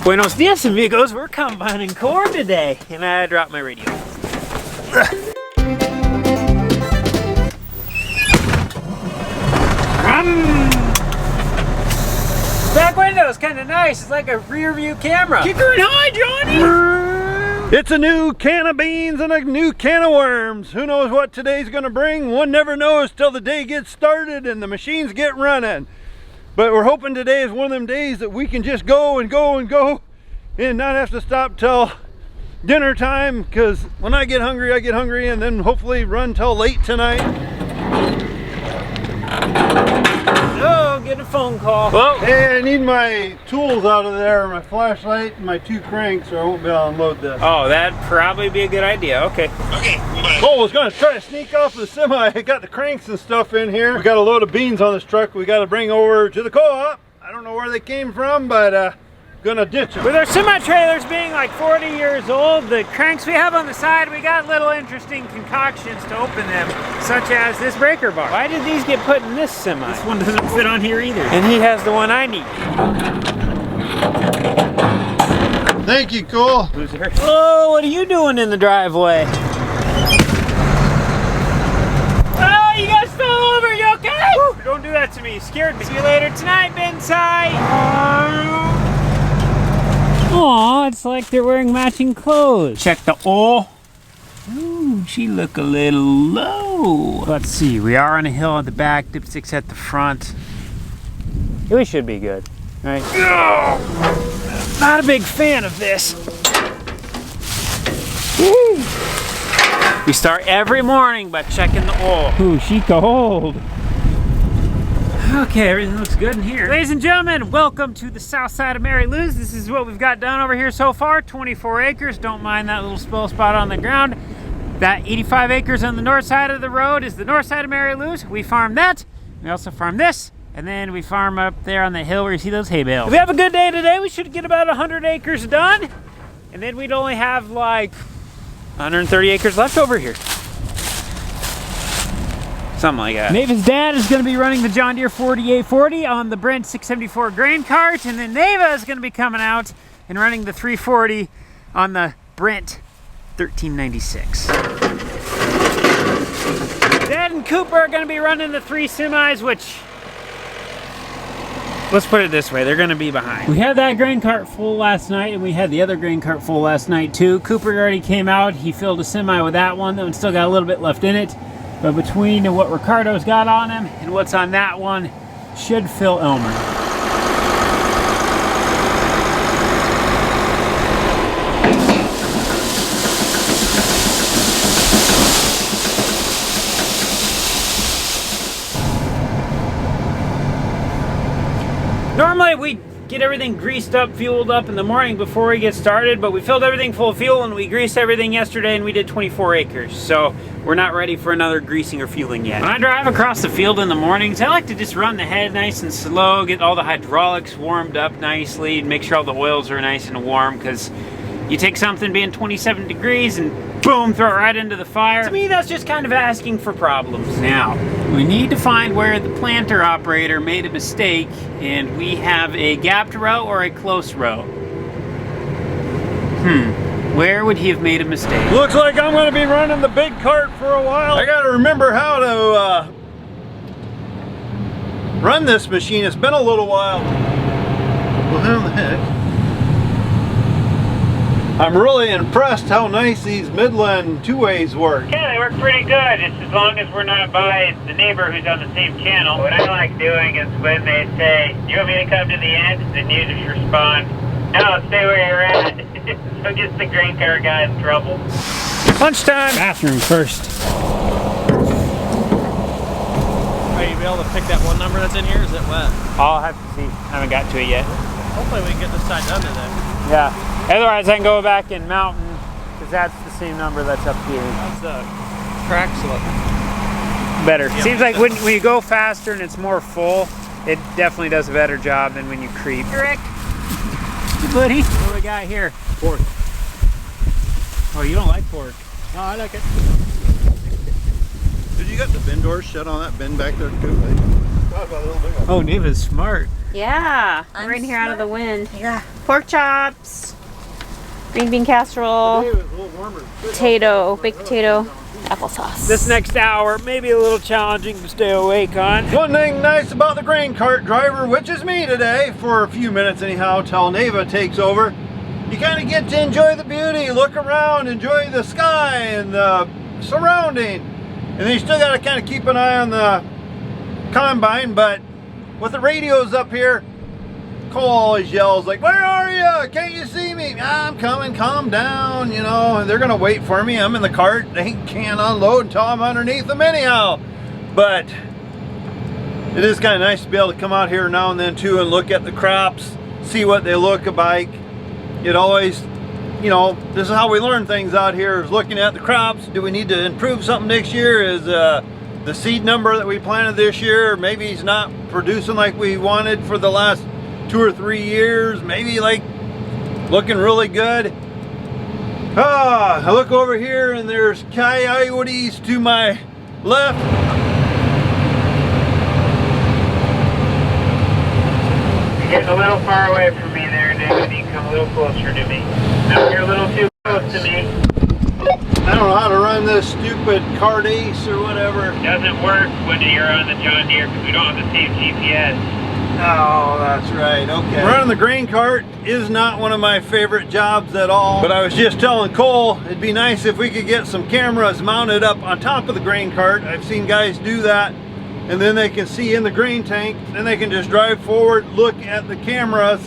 Buenos dias, amigos. We're combining corn today. And I dropped my radio. Back window's kind of nice. It's like a rear view camera. Kicker and high, Johnny! It's a new can of beans and a new can of worms. Who knows what today's gonna bring? One never knows till the day gets started and the machines get running. But we're hoping today is one of them days that we can just go and go and go and not have to stop till dinner time, because when I get hungry, and then hopefully run till late tonight. Oh, get a phone call. Whoa. Hey, I need my tools out of there, my flashlight and my 2 cranks, or I won't be able to unload this. Oh, that'd probably be a good idea. Okay. Oh, I was gonna try to sneak off the semi. I got the cranks and stuff in here. We got a load of beans on this truck we got to bring over to the co-op. I don't know where they came from, but gonna ditch them. With our semi-trailers being like 40 years old, the cranks we have on the side, we got little interesting concoctions to open them, such as this breaker bar. Why did these get put in this semi? This one doesn't fit on here either. And he has the one I need. Thank you, Cole. Oh, what are you doing in the driveway? Oh, you guys fell over, you okay? Woo. Don't do that to me, you scared me. See you later tonight, Bensai. Aw, it's like they're wearing matching clothes. Check the oil. Ooh, she look a little low. Let's see, we are on a hill at the back, dipstick's at the front. We should be good, right? Oh, not a big fan of this. Woo. We start every morning by checking the oil. Ooh, she cold. Okay, everything looks good in here. Ladies and gentlemen, welcome to the south side of Mary Lou's. This is what we've got done over here so far. 24 acres. Don't mind that little spill spot on the ground. That 85 acres on the north side of the road is the north side of Mary Lou's. We farm that. We also farm this. And then we farm up there on the hill where you see those hay bales. If we have a good day today, we should get about 100 acres done. And then we'd only have like 130 acres left over here. Something like that. Neva's dad is going to be running the John Deere 4840 on the Brent 674 grain cart, and then Neva is going to be coming out and running the 340 on the Brent 1396. Dad and Cooper are going to be running the 3 semis, which, let's put it this way, they're going to be behind. We had that grain cart full last night, and we had the other grain cart full last night too. Cooper already came out. He filled a semi with that one. That one still got a little bit left in it. But between what Ricardo's got on him and what's on that one, should fill Elmer. Normally we get everything greased up, fueled up in the morning before we get started, but we filled everything full of fuel and we greased everything yesterday and we did 24 acres. So we're not ready for another greasing or fueling yet. When I drive across the field in the mornings, I like to just run the head nice and slow, get all the hydraulics warmed up nicely, and make sure all the oils are nice and warm, because you take something being 27 degrees and boom, throw it right into the fire. To me, that's just kind of asking for problems. Now, we need to find where the planter operator made a mistake, and we have a gapped row or a close row. Where would he have made a mistake? Looks like I'm going to be running the big cart for a while. I got to remember how to run this machine. It's been a little while. Well, how the heck? I'm really impressed how nice these Midland 2-ways work. Yeah, they work pretty good. It's as long as we're not by the neighbor who's on the same channel. What I like doing is when they say, "You want me to come to the end?" then you just respond, "No, stay where you're at." So it gets the grain cart guy in trouble. Lunchtime. Bathroom first. Are you able to pick that one number that's in here? Is it wet? I'll have to see. I haven't got to it yet. Hopefully we can get this side done today. Yeah. Otherwise I can go back in mountain, because that's the same number that's up here. How's the track look? Better. Yeah. Seems like when you go faster and it's more full, it definitely does a better job than when you creep. Hey, Rick. Hey, buddy. What do we got here? Pork. Oh, you don't like pork? No, I like it. Did you got the bin doors shut on that bin back there too? Oh, Neva's smart. Yeah, we're in here out of the wind. Yeah. pork chops, green bean casserole, potato, baked potato, applesauce. This next hour may be a little challenging to stay awake on. One thing nice about the grain cart driver, which is me today, for a few minutes anyhow, till Neva takes over, you kind of get to enjoy the beauty, look around, enjoy the sky and the surrounding. And then you still got to kind of keep an eye on the combine, but with the radios up here, Cole always yells like, "Where are you? Can't you see me?" "I'm coming, calm down," you know, and they're gonna wait for me. I'm in the cart, they can't unload until I'm underneath them anyhow. But it is kind of nice to be able to come out here now and then too and look at the crops, see what they look like. It always, you know, this is how we learn things out here, is looking at the crops. Do we need to improve something next year? Is the seed number that we planted this year, maybe it's not producing like we wanted for the last 2 or 3 years, maybe like looking really good. I look over here and there's coyotes to my left. You're getting a little far away from me there, David. You can come a little closer to me. No, you're a little too close to me. I don't know how to run this stupid cart ace or whatever. It doesn't work when you're on the John Deere because we don't have the same GPS. Oh, that's right, okay. Running the grain cart is not one of my favorite jobs at all. But I was just telling Cole, it'd be nice if we could get some cameras mounted up on top of the grain cart. I've seen guys do that, and then they can see in the grain tank, then they can just drive forward, look at the cameras,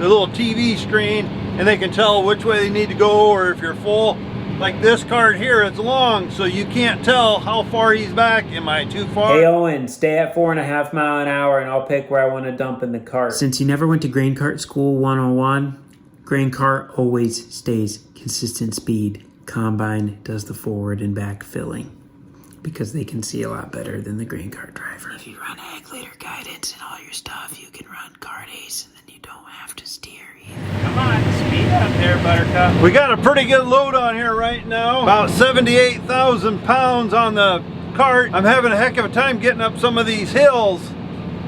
the little TV screen, and they can tell which way they need to go, or if you're full. Like this cart here, it's long, so you can't tell how far he's back. Am I too far? Hey Owen, stay at 4.5 miles an hour and I'll pick where I want to dump in the cart. Since you never went to Grain Cart School 101, Grain Cart always stays consistent speed. Combine does the forward and back filling because they can see a lot better than the grain cart driver. If you run ag later guidance and all your stuff, you can run cart ace and then you don't have to steer either. Come on, speed up there, Buttercup. We got a pretty good load on here right now. About 78,000 pounds on the cart. I'm having a heck of a time getting up some of these hills.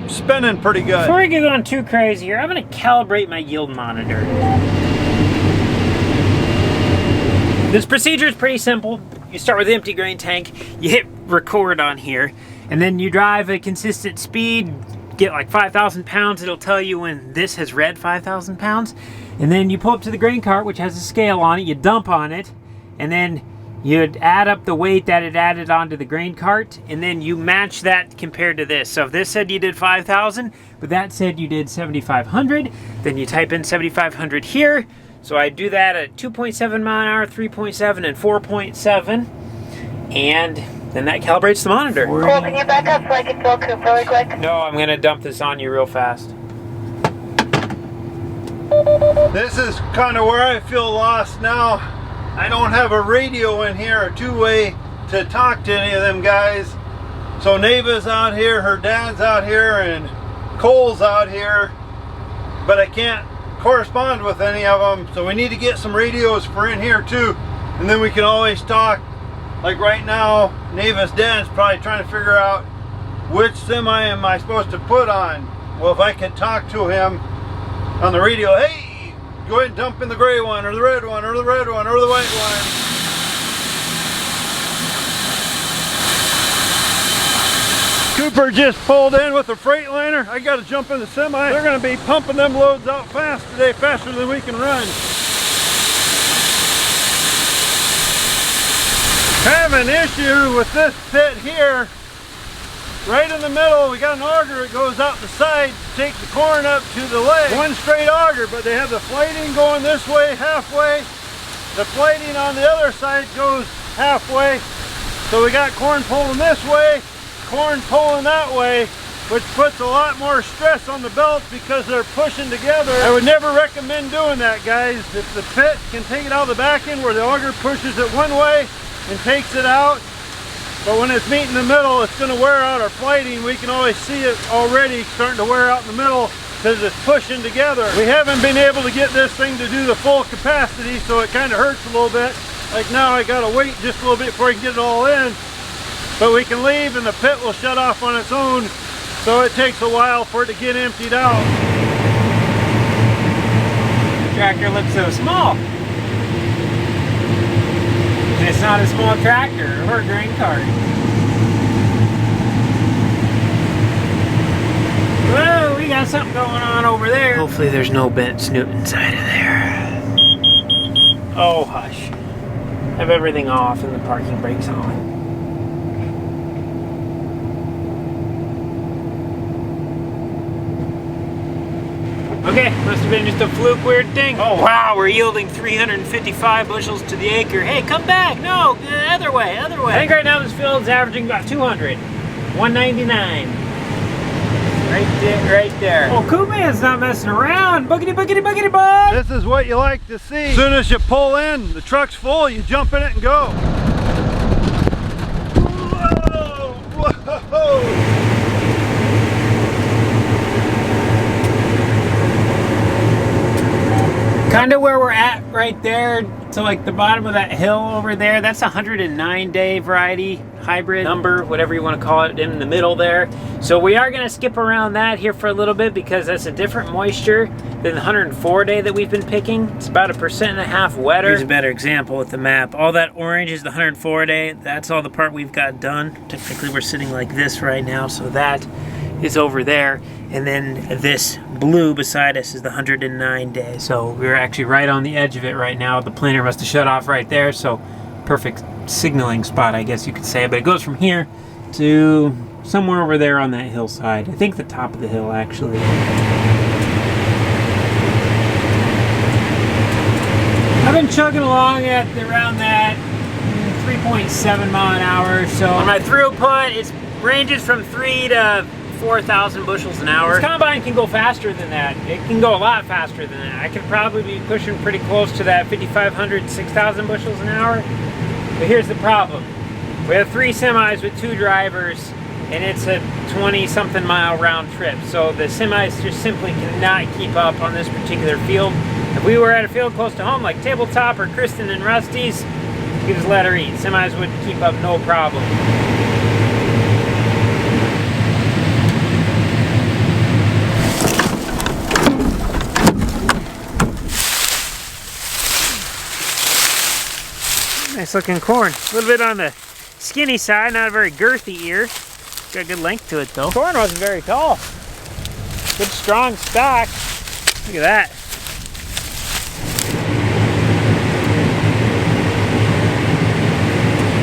Spinning pretty good. Before we get on too crazy here, I'm going to calibrate my yield monitor. This procedure is pretty simple. You start with an empty grain tank, you hit record on here, and then you drive a consistent speed, get like 5,000 pounds. It'll tell you when this has read 5,000 pounds. And then you pull up to the grain cart, which has a scale on it, you dump on it, and then you'd add up the weight that it added onto the grain cart, and then you match that compared to this. So if this said you did 5,000, but that said you did 7,500, then you type in 7,500 here. So I do that at 2.7 mile an hour, 3.7, and 4.7, and then that calibrates the monitor. Cool, can you back up so I can fill Coop really quick? No, I'm gonna dump this on you real fast. This is kind of where I feel lost now. I don't have a radio in here, a two-way to talk to any of them guys. So Neva's out here, her dad's out here, and Cole's out here, but I can't correspond with any of them. So we need to get some radios for in here too, and then we can always talk. Like right now, Neva's dad's probably trying to figure out which semi am I supposed to put on. Well, if I could talk to him on the radio, hey, go ahead and dump in the gray one, or the red one, or the red one, or the white one. Cooper just pulled in with a Freightliner. I got to jump in the semi. They're going to be pumping them loads out fast today, faster than we can run. Have an issue with this pit here. Right in the middle, we got an auger that goes out the side to take the corn up to the leg. One straight auger, but they have the flating going this way halfway. The flating on the other side goes halfway. So we got corn pulling this way, corn pulling that way, which puts a lot more stress on the belts because they're pushing together. I would never recommend doing that, guys. If the pit can take it out of the back end where the auger pushes it one way and takes it out, but when it's meeting in the middle, it's going to wear out our flating. We can always see it already starting to wear out in the middle because it's pushing together. We haven't been able to get this thing to do the full capacity, so it kind of hurts a little bit. Like now I got to wait just a little bit before I can get it all in. But we can leave and the pit will shut off on its own, so it takes a while for it to get emptied out. tractor looks so small. And it's not a small tractor or a grain cart. Whoa, we got something going on over there. Hopefully there's no bent snoot inside of there. Oh, hush. Have everything off and the parking brakes on. Okay, must have been just a fluke weird thing. Oh wow, we're yielding 355 bushels to the acre. Hey, come back! No, other way, other way. I think right now this field's averaging about 200. 199. Right there. Oh, Cool Man's not messing around. Boogity, boogity, boogity, bug! This is what you like to see. As soon as you pull in, the truck's full, you jump in it and go. Whoa! Whoa! Kind of where we're at right there, to like the bottom of that hill over there. That's a 109-day variety, hybrid number, whatever you want to call it, in the middle there. So we are going to skip around that here for a little bit because that's a different moisture than the 104-day that we've been picking. It's about 1.5% wetter. Here's a better example with the map. All that orange is the 104-day. That's all the part we've got done. Technically we're sitting like this right now, so that is over there. And then this blue beside us is the 109 day. So we're actually right on the edge of it right now. The planter must have shut off right there. So perfect signaling spot, I guess you could say. But it goes from here to somewhere over there on that hillside. I think the top of the hill, actually. I've been chugging along at around that 3.7 mile an hour or so. On my throughput, it ranges from 3 to 4,000 bushels an hour. This combine can go faster than that. It can go a lot faster than that. I could probably be pushing pretty close to that 5,500, 6,000 bushels an hour. But here's the problem. We have 3 semis with 2 drivers, and it's a 20-something mile round trip. So the semis just simply cannot keep up on this particular field. If we were at a field close to home, like Tabletop or Kristen and Rusty's, you just let her eat. Semis would keep up no problem. Nice looking corn. A little bit on the skinny side, not a very girthy ear. Got a good length to it though. Corn wasn't very tall. Good strong stalk. Look at that.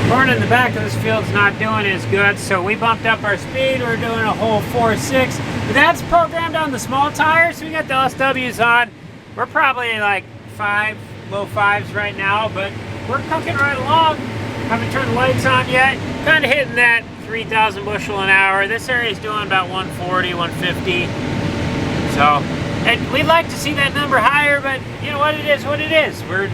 Corn in the back of this field's not doing as good, so we bumped up our speed. We're doing a whole 4.6. But that's programmed on the small tires, so we got the SWs on. We're probably like 5, low 5s right now, but we're cooking right along. Haven't turned the lights on yet. Kind of hitting that 3,000 bushel an hour. This area is doing about 140, 150. So, and we'd like to see that number higher, but you know what it is, what it is. We're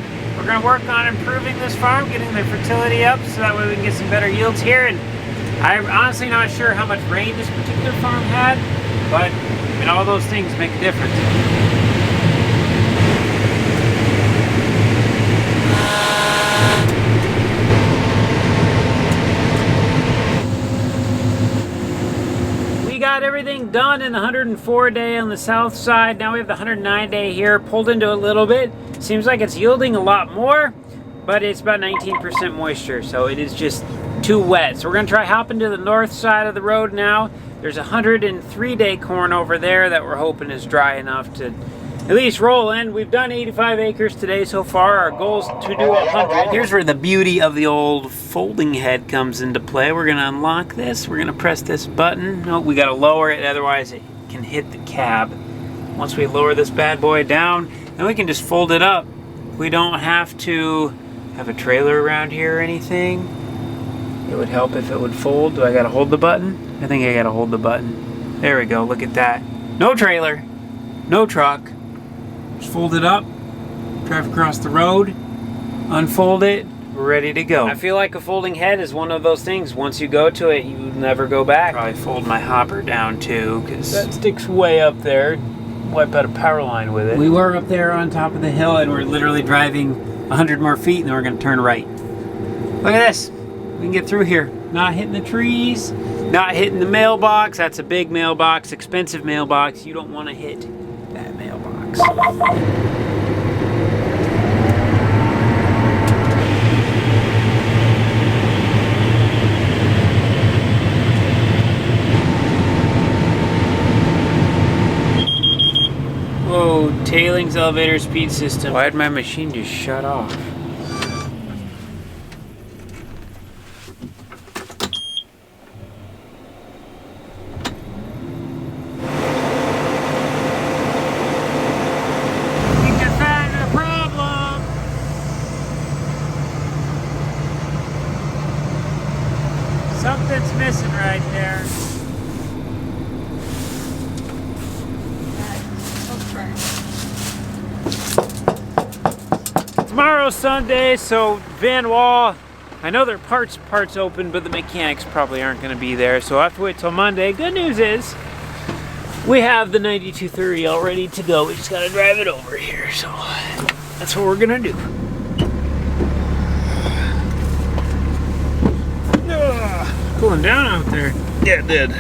going to work on improving this farm, getting the fertility up, so that way we can get some better yields here. And I'm honestly not sure how much rain this particular farm had, but I mean, all those things make a difference. Got everything done in the 104 day on the south side. Now we have the 109 day here, pulled into a little bit. Seems like it's yielding a lot more, but it's about 19% moisture, so it is just too wet. So we're gonna try hopping to the north side of the road now. There's a 103 day corn over there that we're hoping is dry enough to at least roll in. We've done 85 acres today so far. Our goal is to do 100. Here's where the beauty of the old folding head comes into play. We're gonna unlock this. We're gonna press this button. No, we gotta lower it, otherwise it can hit the cab. Once we lower this bad boy down, then we can just fold it up. We don't have to have a trailer around here or anything. It would help if it would fold. Do I gotta hold the button? I think I gotta hold the button. There we go, look at that. No trailer, no truck. Just fold it up, drive across the road, unfold it, we're ready to go. I feel like a folding head is one of those things. Once you go to it, you never go back. Probably fold my hopper down too, because that sticks way up there. Wipe out a power line with it. We were up there on top of the hill and we're literally driving 100 more feet and then we're gonna turn right. Look at this. We can get through here. Not hitting the trees, not hitting the mailbox. That's a big mailbox, expensive mailbox. You don't want to hit that mailbox. Tailings elevator speed system. Why'd my machine just shut off? Something's missing right there. Tomorrow's Sunday, so van wall, I know their parts open, but the mechanics probably aren't going to be there, so I have to wait till Monday. Good news is we have the 9230 all ready to go. We just got to drive it over here, so that's what we're going to do. Cooling down out there. Yeah, it did.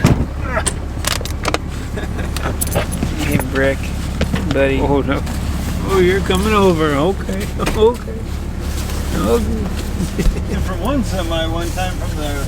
Hey, Brick, buddy. Oh no. Oh, you're coming over. Okay. Okay. From one semi one time from there.